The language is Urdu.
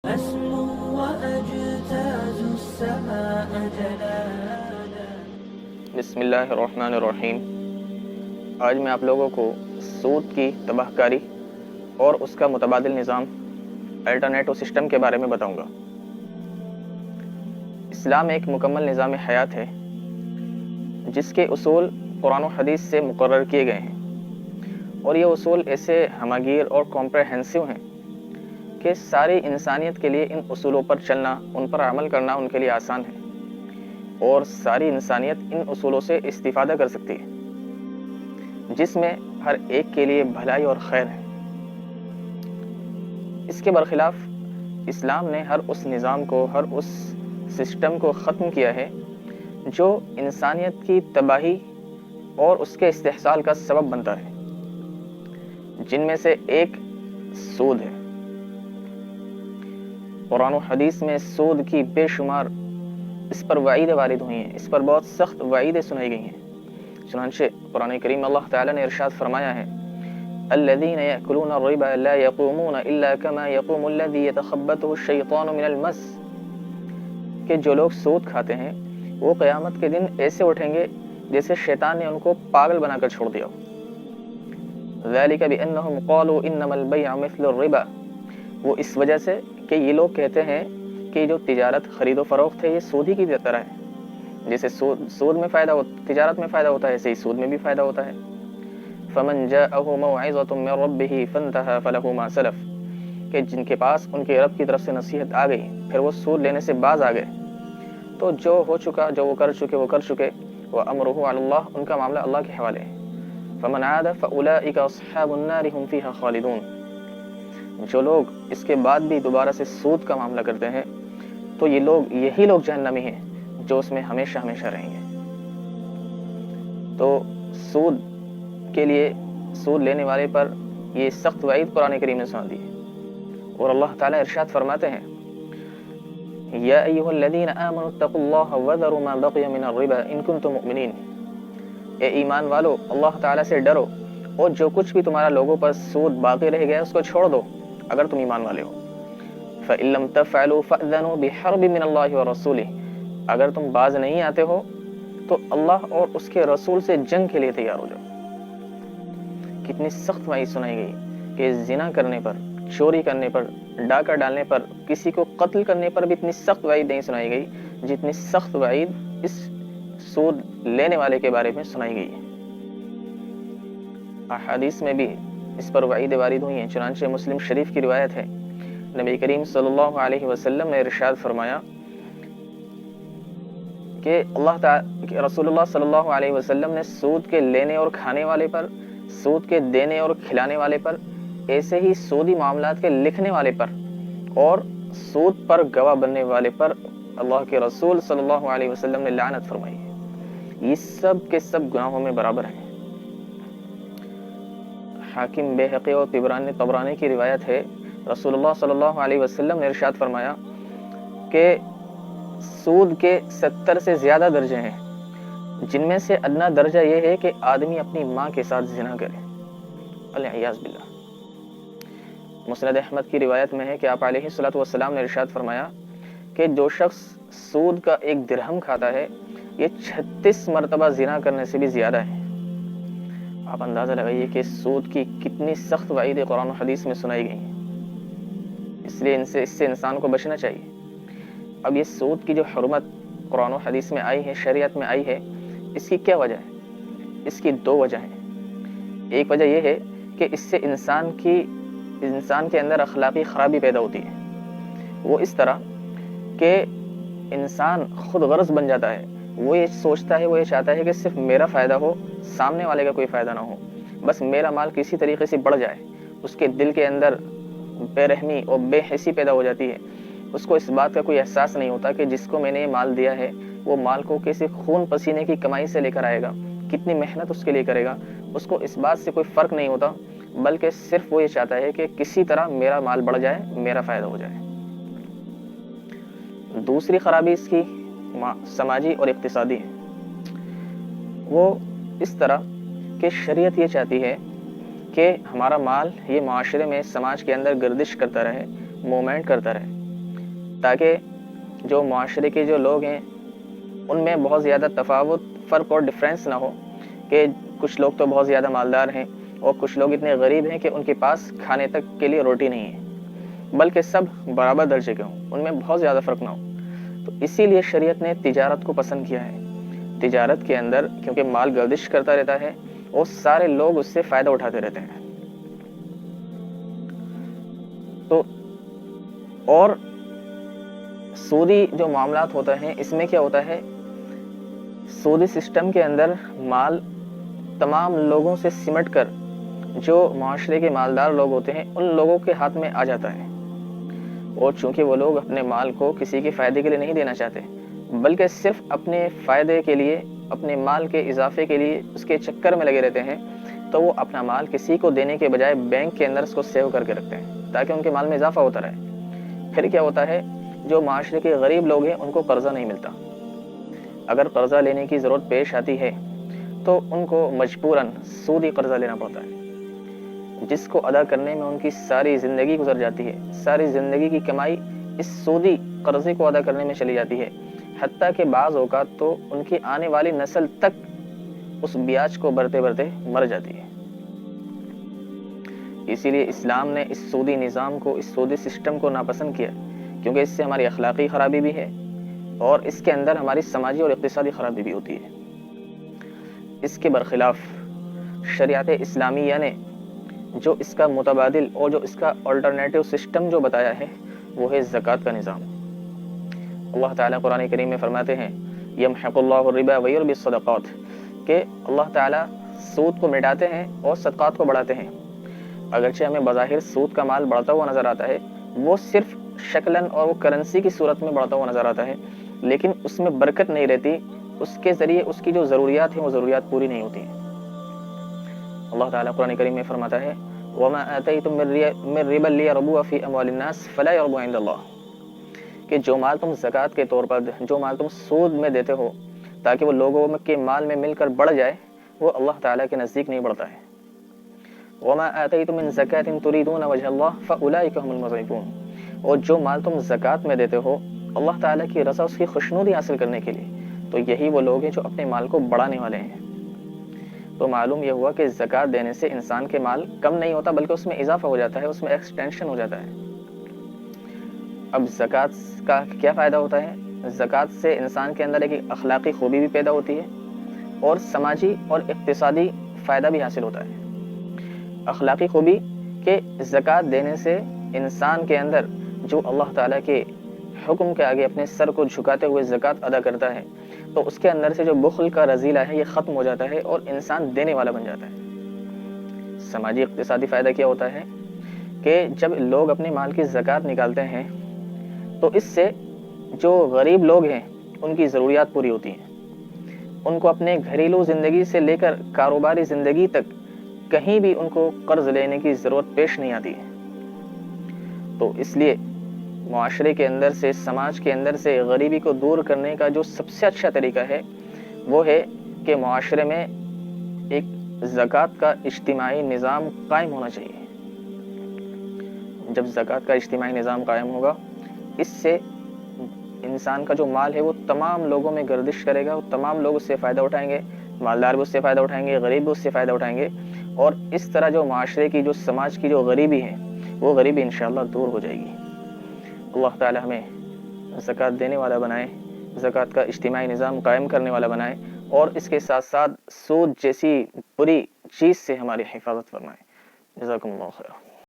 أسمو وأجتاز السماء جلالا. بسم اللہ الرحمن الرحیم۔ آج میں آپ لوگوں کو سود کی تباہ کاری اور اس کا متبادل نظام الٹرنیٹو سسٹم کے بارے میں بتاؤں گا۔ اسلام ایک مکمل نظام حیات ہے جس کے اصول قرآن و حدیث سے مقرر کیے گئے ہیں، اور یہ اصول ایسے ہماگیر اور کمپریہنسو ہیں کہ ساری انسانیت کے لیے ان اصولوں پر چلنا، ان پر عمل کرنا ان کے لیے آسان ہے، اور ساری انسانیت ان اصولوں سے استفادہ کر سکتی ہے، جس میں ہر ایک کے لیے بھلائی اور خیر ہے۔ اس کے برخلاف اسلام نے ہر اس نظام کو، ہر اس سسٹم کو ختم کیا ہے جو انسانیت کی تباہی اور اس کے استحصال کا سبب بنتا ہے، جن میں سے ایک سود ہے۔ قرآن و حدیث میں سود کی بے شمار اس پر وعیدیں وارد ہوئی ہیں، اس پر بہت سخت وعیدیں سنائی گئی ہیں۔ چنانچہ قرآن کریم اللہ تعالیٰ نے ارشاد فرمایا ہے: الذين يأكلون الربا لا يقومون إلا كما يقوم الذي يتخبطه الشيطان من المس، کہ جو لوگ سود کھاتے ہیں وہ قیامت کے دن ایسے اٹھیں گے جیسے شیطان نے ان کو پاگل بنا کر چھوڑ دیا ہو۔ ذلك بأنهم قالوا إنما البيع مثل الربا، وہ اس وجہ سے کہ یہ لوگ کہتے ہیں کہ جو تجارت خرید و فروخت ہے یہ سود ہی کی طرح ہے، جیسے سود میں فائدہ تجارت میں فائدہ ہوتا ہے، ایسے ہی سود میں بھی فائدہ ہوتا ہے۔ فمن جاءه موعظة من ربه فانتهى فله ما سلف، کہ جن کے پاس ان کے رب کی طرف سے نصیحت آ گئی پھر وہ سود لینے سے باز آ گئے، تو جو ہو چکا، جو وہ کر چکے، وامرہ علی اللہ، ان کا معاملہ اللہ کے حوالے ہے۔ فمن عاد فاولئک اصحاب النار هم فیها خالدون، جو لوگ اس کے بعد بھی دوبارہ سے سود کا معاملہ کرتے ہیں تو یہی لوگ جہنمی ہیں جو اس میں ہمیشہ ہمیشہ رہیں گے۔ تو سود کے لیے، سود لینے والے پر یہ سخت وعید قرآن کریم نے سنا دی ہے، اور اللہ تعالیٰ ارشاد فرماتے ہیں: یا ایھا الذین آمنوا اتقوا اللہ وذروا ما بقی من الربا ان کنتم مؤمنین، اے ایمان والو اللہ تعالیٰ سے ڈرو اور جو کچھ بھی تمہارا لوگوں پر سود باقی رہ گیا اس کو چھوڑ دو اگر تم ایمان والے ہو۔ فإن لم تفعلوا فأذنوا بحرب من اللہ ورسولہ، اگر تم باز نہیں آتے ہو تو اللہ اور اس کے رسول سے جنگ کے لیے تیار ہو جاؤ۔ کتنی سخت وعید سنائی گئی کہ زنا کرنے پر، چوری کرنے پر، ڈاکہ ڈالنے پر، کسی کو قتل کرنے پر بھی اتنی سخت وعید نہیں سنائی گئی جتنی سخت وعید اس سود لینے والے کے بارے میں سنائی گئی ہے۔ احادیث میں بھی اس پر وعید وارد ہوئی ہیں۔ چنانچہ مسلم شریف کی روایت ہے، نبی کریم صلی اللہ علیہ وسلم نے ارشاد فرمایا کہ رسول اللہ صلی اللہ علیہ وسلم نے سود کے لینے اور کھانے والے پر، سود کے دینے اور کھلانے والے پر، ایسے ہی سودی معاملات کے لکھنے والے پر اور سود پر گواہ بننے والے پر اللہ کے رسول صلی اللہ علیہ وسلم نے لعنت فرمائی ہے۔ یہ سب کے سب گناہوں میں برابر ہیں۔ حاکم، بیہقی اور طبرانی کی روایت ہے، رسول اللہ صلی اللہ علیہ وسلم نے ارشاد فرمایا کہ سود کے 70 سے زیادہ درجے ہیں، جن میں سے ادنا درجہ یہ ہے کہ آدمی اپنی ماں کے ساتھ زنا کرے، والعیاذ باللہ۔ مسند احمد کی روایت میں ہے کہ آپ علیہ الصلوۃ والسلام نے ارشاد فرمایا کہ جو شخص سود کا 1 درہم کھاتا ہے یہ 36 مرتبہ زنا کرنے سے بھی زیادہ ہے۔ آپ اندازہ لگائیے کہ سود کی کتنی سخت وعیدیں قرآن و حدیث میں سنائی گئی ہیں، اس لیے اس سے انسان کو بچنا چاہیے۔ اب یہ سود کی جو حرمت قرآن و حدیث میں آئی ہے، شریعت میں آئی ہے، اس کی کیا وجہ ہے؟ اس کی 2 وجہ ہیں۔ ایک وجہ یہ ہے کہ اس سے انسان کے اندر اخلاقی خرابی پیدا ہوتی ہے، وہ اس طرح کہ انسان خود غرض بن جاتا ہے، وہ یہ سوچتا ہے، وہ یہ چاہتا ہے کہ صرف میرا فائدہ ہو، سامنے والے کا کوئی فائدہ نہ ہو، بس میرا مال کسی طریقے سے بڑھ جائے۔ اس کے دل کے اندر بے رحمی اور بے حسی پیدا ہو جاتی ہے۔ اس کو اس بات کا کوئی احساس نہیں ہوتا کہ جس کو میں نے یہ مال دیا ہے وہ مال کو کسی خون پسینے کی کمائی سے لے کر آئے گا، کتنی محنت اس کے لیے کرے گا، اس کو اس بات سے کوئی فرق نہیں ہوتا، بلکہ صرف وہ یہ چاہتا ہے کہ کسی طرح میرا مال بڑھ جائے، میرا فائدہ ہو جائے۔ دوسری خرابی اس کی سماجی اور اقتصادی ہے، وہ اس طرح کہ شریعت یہ چاہتی ہے کہ ہمارا مال یہ معاشرے میں، سماج کے اندر گردش کرتا رہے، موومنٹ کرتا رہے، تاکہ جو معاشرے کے جو لوگ ہیں ان میں بہت زیادہ تفاوت، فرق اور ڈفرینس نہ ہو کہ کچھ لوگ تو بہت زیادہ مالدار ہیں اور کچھ لوگ اتنے غریب ہیں کہ ان کے پاس کھانے تک کے لیے روٹی نہیں ہے، بلکہ سب برابر درجے کے ہوں، ان میں بہت زیادہ فرق نہ ہو۔ تو اسی لیے شریعت نے تجارت کو پسند کیا ہے۔ تجارت کے اندر کیونکہ مال گردش کرتا رہتا ہے اور سارے لوگ اس سے فائدہ اٹھاتے رہتے ہیں، تو اور سودی جو معاملات ہوتا ہے اس میں کیا ہوتا ہے، سودی سسٹم کے اندر مال تمام لوگوں سے سمٹ کر جو معاشرے کے مالدار لوگ ہوتے ہیں ان لوگوں کے ہاتھ میں آ جاتا ہے، اور چونکہ وہ لوگ اپنے مال کو کسی کے فائدے کے لیے نہیں دینا چاہتے بلکہ صرف اپنے فائدے کے لیے، اپنے مال کے اضافے کے لیے اس کے چکر میں لگے رہتے ہیں، تو وہ اپنا مال کسی کو دینے کے بجائے بینک کے اندر اس کو سیو کر کے رکھتے ہیں تاکہ ان کے مال میں اضافہ ہوتا رہے۔ پھر کیا ہوتا ہے، جو معاشرے کے غریب لوگ ہیں ان کو قرضہ نہیں ملتا، اگر قرضہ لینے کی ضرورت پیش آتی ہے تو ان کو مجبوراً سودی قرضہ لینا پڑتا ہے، جس کو ادا کرنے میں ان کی ساری زندگی گزر جاتی ہے، ساری زندگی کی کمائی اس سودی قرضے کو ادا کرنے میں چلی جاتی ہے، حتیٰ کہ بعض اوقات تو ان کی آنے والی نسل تک اس بیاج کو بھرتے بھرتے مر جاتی ہے۔ اسی لیے اسلام نے اس سودی نظام کو، اس سودی سسٹم کو ناپسند کیا، کیونکہ اس سے ہماری اخلاقی خرابی بھی ہے اور اس کے اندر ہماری سماجی اور اقتصادی خرابی بھی ہوتی ہے۔ اس کے برخلاف شریعت اسلامیہ نے جو اس کا متبادل اور جو اس کا آلٹرنیٹو سسٹم جو بتایا ہے وہ ہے زکوٰۃ کا نظام۔ اللہ تعالیٰ قرآن کریم میں فرماتے ہیں یمحق اللہ الربا ویربی الصدقات، کہ اللہ تعالیٰ سود کو مٹاتے ہیں اور صدقات کو بڑھاتے ہیں۔ اگرچہ ہمیں بظاہر سود کا مال بڑھتا ہوا نظر آتا ہے، وہ صرف شکلاً اور وہ کرنسی کی صورت میں بڑھتا ہوا نظر آتا ہے، لیکن اس میں برکت نہیں رہتی، اس کے ذریعے اس کی جو ضروریات ہیں وہ ضروریات پوری نہیں ہوتی ہیں۔ اللہ تعالیٰ قرآن کریم میں فرماتا ہے وَمَا آتَيْتُم مِّن رِّبًا لِّيَرْبُوَ فِي أَمْوَالِ النَّاسِ فَلَا يَرْبُو عِندَ اللَّهِ، کہ جو مال تم زکوٰۃ کے طور پر، جو مال تم سود میں دیتے ہو تاکہ وہ لوگوں کے مال میں مل کر بڑھ جائے، وہ اللہ تعالیٰ کے نزدیک نہیں بڑھتا ہے۔ وَمَا آتَيْتُم مِّن زَكَاةٍ تُرِيدُونَ وَجْهَ اللَّهِ فَأُولَٰئِكَ هُمُ الْمُضْعِفُونَ، اور جو مال تم زکوٰۃ میں دیتے ہو اللہ تعالیٰ کی رضا، اس کی خوشنودی حاصل کرنے کے لیے، تو یہی وہ لوگ ہیں جو اپنے مال کو بڑھانے والے ہیں۔ تو معلوم یہ ہوا کہ زکوٰۃ دینے سے انسان کے مال کم نہیں ہوتا بلکہ اس میں اضافہ ہو جاتا ہے، اس میں ایکسٹینشن ہو جاتا ہے۔ اب زکوٰۃ کا کیا فائدہ ہوتا ہے؟ زکوٰۃ سے انسان کے اندر ایک اخلاقی خوبی بھی پیدا ہوتی ہے اور سماجی اور اقتصادی فائدہ بھی حاصل ہوتا ہے۔ اخلاقی خوبی کہ زکوٰۃ دینے سے انسان کے اندر جو اللہ تعالیٰ کے حکم کے آگے اپنے سر کو جھکاتے ہوئے زکوٰۃ ادا کرتا ہے تو اس کے اندر سے جو بخل کا رذیلہ ہے یہ ختم ہو جاتا ہے اور انسان دینے والا بن جاتا ہے۔ سماجی اقتصادی فائدہ کیا ہوتا ہے کہ جب لوگ اپنے مال کی زکوٰۃ نکالتے ہیں تو اس سے جو غریب لوگ ہیں ان کی ضروریات پوری ہوتی ہیں، ان کو اپنے گھریلو زندگی سے لے کر کاروباری زندگی تک کہیں بھی ان کو قرض لینے کی ضرورت پیش نہیں آتی ہے۔ تو اس لیے معاشرے کے اندر سے، سماج کے اندر سے غریبی کو دور کرنے کا جو سب سے اچھا طریقہ ہے وہ ہے کہ معاشرے میں ایک زکوٰۃ کا اجتماعی نظام قائم ہونا چاہیے۔ جب زکوٰۃ کا اجتماعی نظام قائم ہوگا، اس سے انسان کا جو مال ہے وہ تمام لوگوں میں گردش کرے گا، تمام لوگ اس سے فائدہ اٹھائیں گے، مالدار بھی اس سے فائدہ اٹھائیں گے، غریب بھی اس سے فائدہ اٹھائیں گے، اور اس طرح جو معاشرے کی، جو سماج کی جو غریبی ہے وہ غریبی انشاءاللہ دور ہو جائے گی۔ اللہ تعالی ہمیں زکوٰۃ دینے والا بنائے، زکوٰۃ کا اجتماعی نظام قائم کرنے والا بنائے، اور اس کے ساتھ ساتھ سود جیسی بری چیز سے ہماری حفاظت فرمائے۔ جزاکم اللہ خیر۔